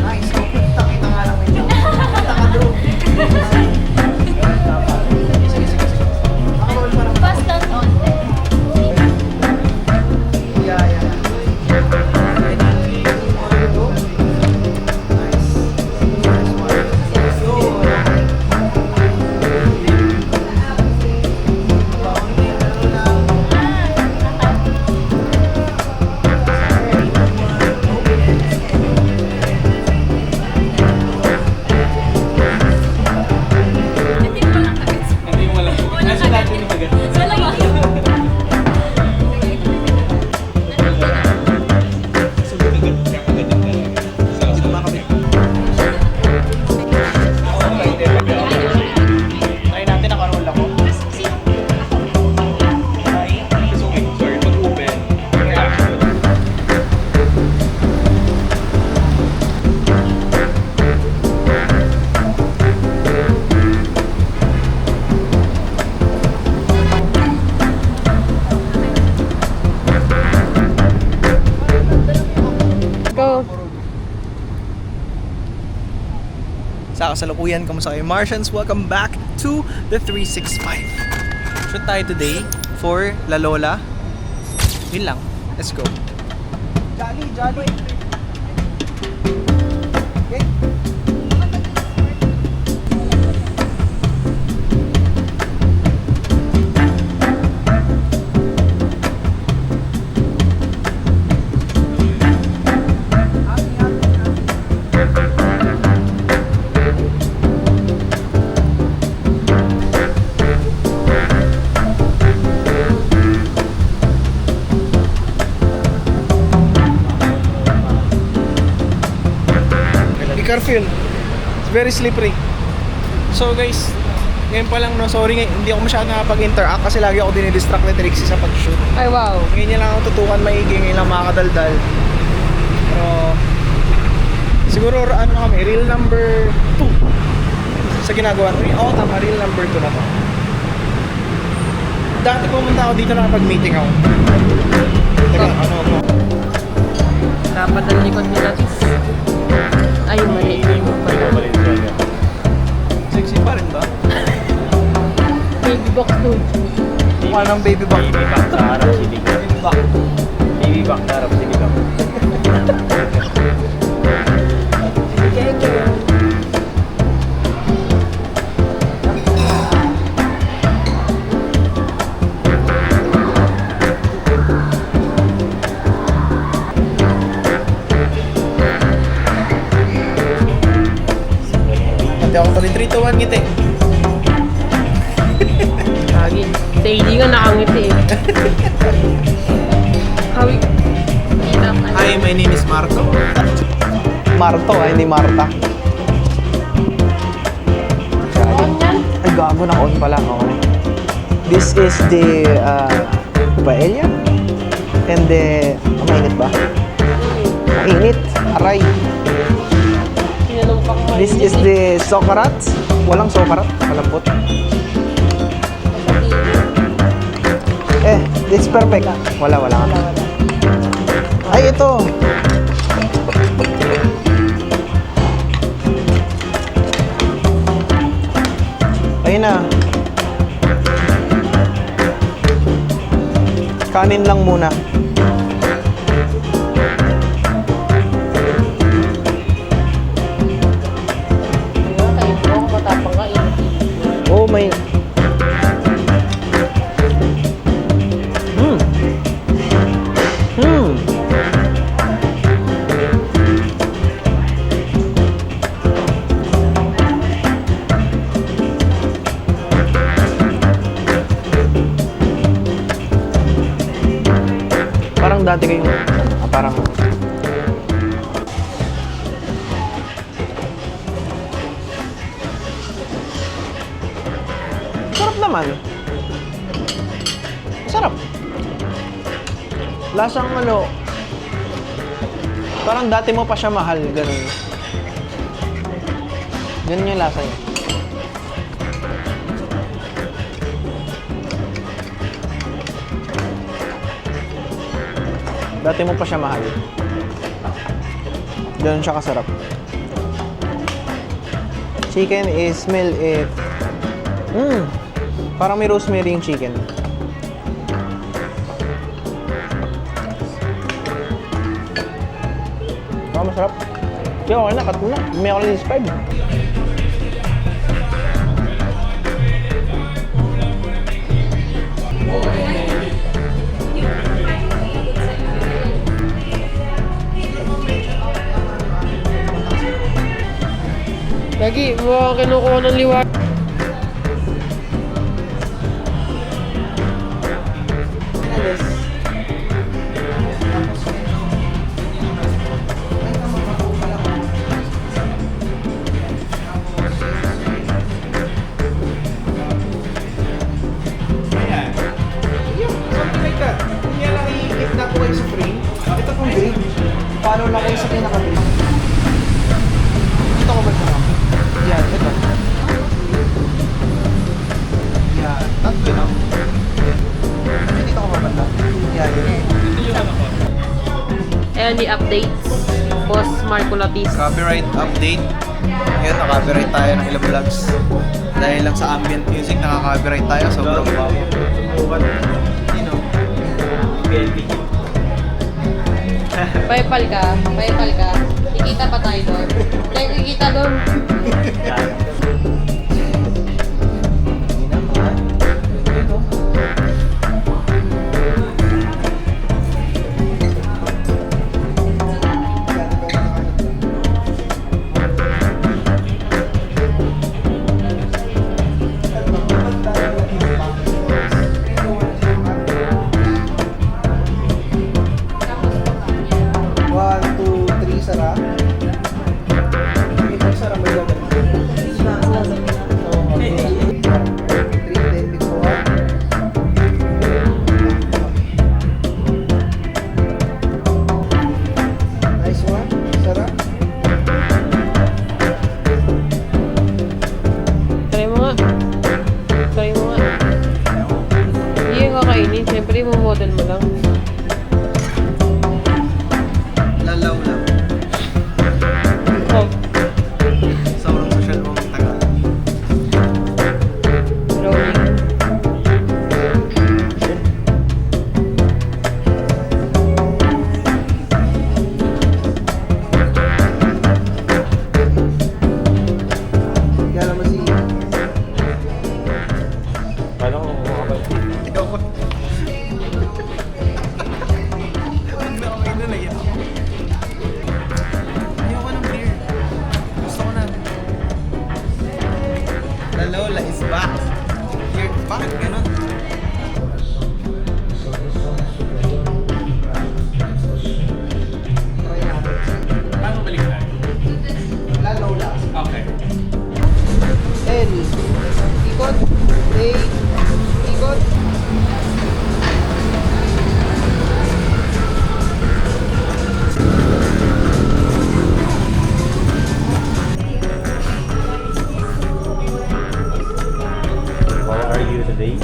Nice. So, kita nga lang medyo. Kita ka, bro. Sige, sige, sige. Nakaroll pa naman. Fast and on. Yeah, yeah. Sa kasalukuyan, kamusta kayo Martians? Welcome back to the 365. Shoot tayo today for La Lola. Yun lang. Let's go. Jolly, jolly. Okay. Be careful. It's very slippery. So guys, ngayon pa lang no, sorry hindi ako masyadong nakapag-interact kasi lagi ako dinidistract ni Trixie sa pag-shoot. Ay, wow. Ngayon niya lang ako tutukan maigi, ngayon lang makakadaldal. Pero siguro ano kami, reel number 2 sa ginagawa ko. Oo, tama, reel number 2 na to. Dati pumunta ako dito na pag-meeting ako. Teka, ano ako? Dapat ang likod nila. Ay, mali. Sexy pa rin ba? Baby box dude. Mukha ng baby back. Baby back sa harap siligaw. Baby back. Baby back sa harap siligaw. Hindi ako pa rin 3 to 1 ngiti. Lagi. Sa hindi nga nakangiti eh. Hawi. Hi, my name is Marto. Marto, ay hindi Marta. On yan? Ay, gago na on pala. Okay. This is the paella. And the... mainit ba? Mainit. Aray. Sinanong pang This is the sokarat. Walang sokarat. Malambot. It's perfect. Wala. Ay, ito. Ayun na. Kanin lang muna. Oh, may... Parang dati kayong... parang... Sarap naman. Masarap. Lasang ano, parang dati mo pa siya mahal, ganun. Ganun yung lasa niya. Dati mo pa siya mahal. Ganun siya kasarap. Chicken is smell it. Parang may rosemary yung chicken. Masarap. Kaya okay na, cut mo na. May ako lang 5. Lagi, mukhang kinukuha ng liwanag. Something like that. Kung yan lang i-hit na po kayo sa frame, ito pong grade. Paano lang kayo sa pinaka-grade? Ito ko ba ito? Yan, ito. Yan, tatlo lang. Dito ko mabanda. Yan, yan. Ayan the updates. Boss Marco Latis. Copyright update. Ngayon, naka-copyright tayo ng ilang vlogs. Dahil lang sa ambient music, naka-copyright tayo. Sobrang wow. You know. Paypal ka. Kikita pa tayo doon. Tayo kikita doon. Try mo nga. Hindi yung kakainin. Siyempre, model mo lang. Lalaw lang. Oh, Sobrang social mo ang tagal. rolling. Kaya naman si... Paano kung makabal? Ikaw ko. Huwag na kami na naiyak. Ayoko ng beer. Gusto ko na. La Lola is back. Here, bakit ganun? Paano balikan? La Lola. Okay. L. Ikot. A. Ikot. How are you today?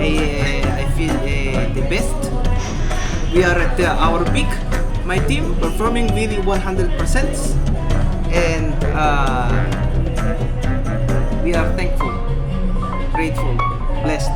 I feel the best. We are at our peak. My team performing really 100%, and we are thankful, grateful, blessed.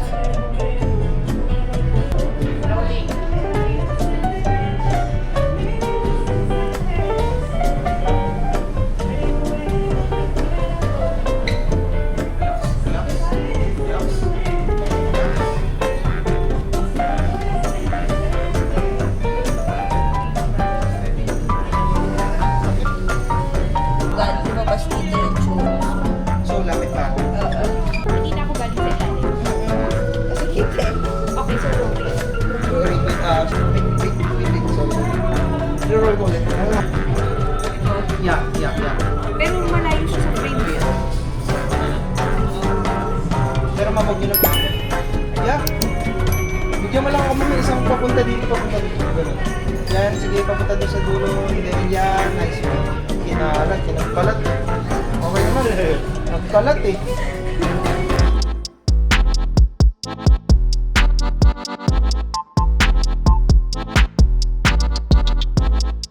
Galing lumabas dito yung tsura. So, lapit na. Hindi na ako galing sa ilalim. Kasi kita. Okay, so okay. Wait. So, roll ko ulit. Yeah. Pero malayo siya sa frame view. Pero mabag nyo na po. Yeah. Bigyan mo lang ako may isang papunta dito. Ganun. Yan, sige, papunta doon sa dulo. Then, yan, nice one. Kinagkalat. Okay naman. Nagkalat eh.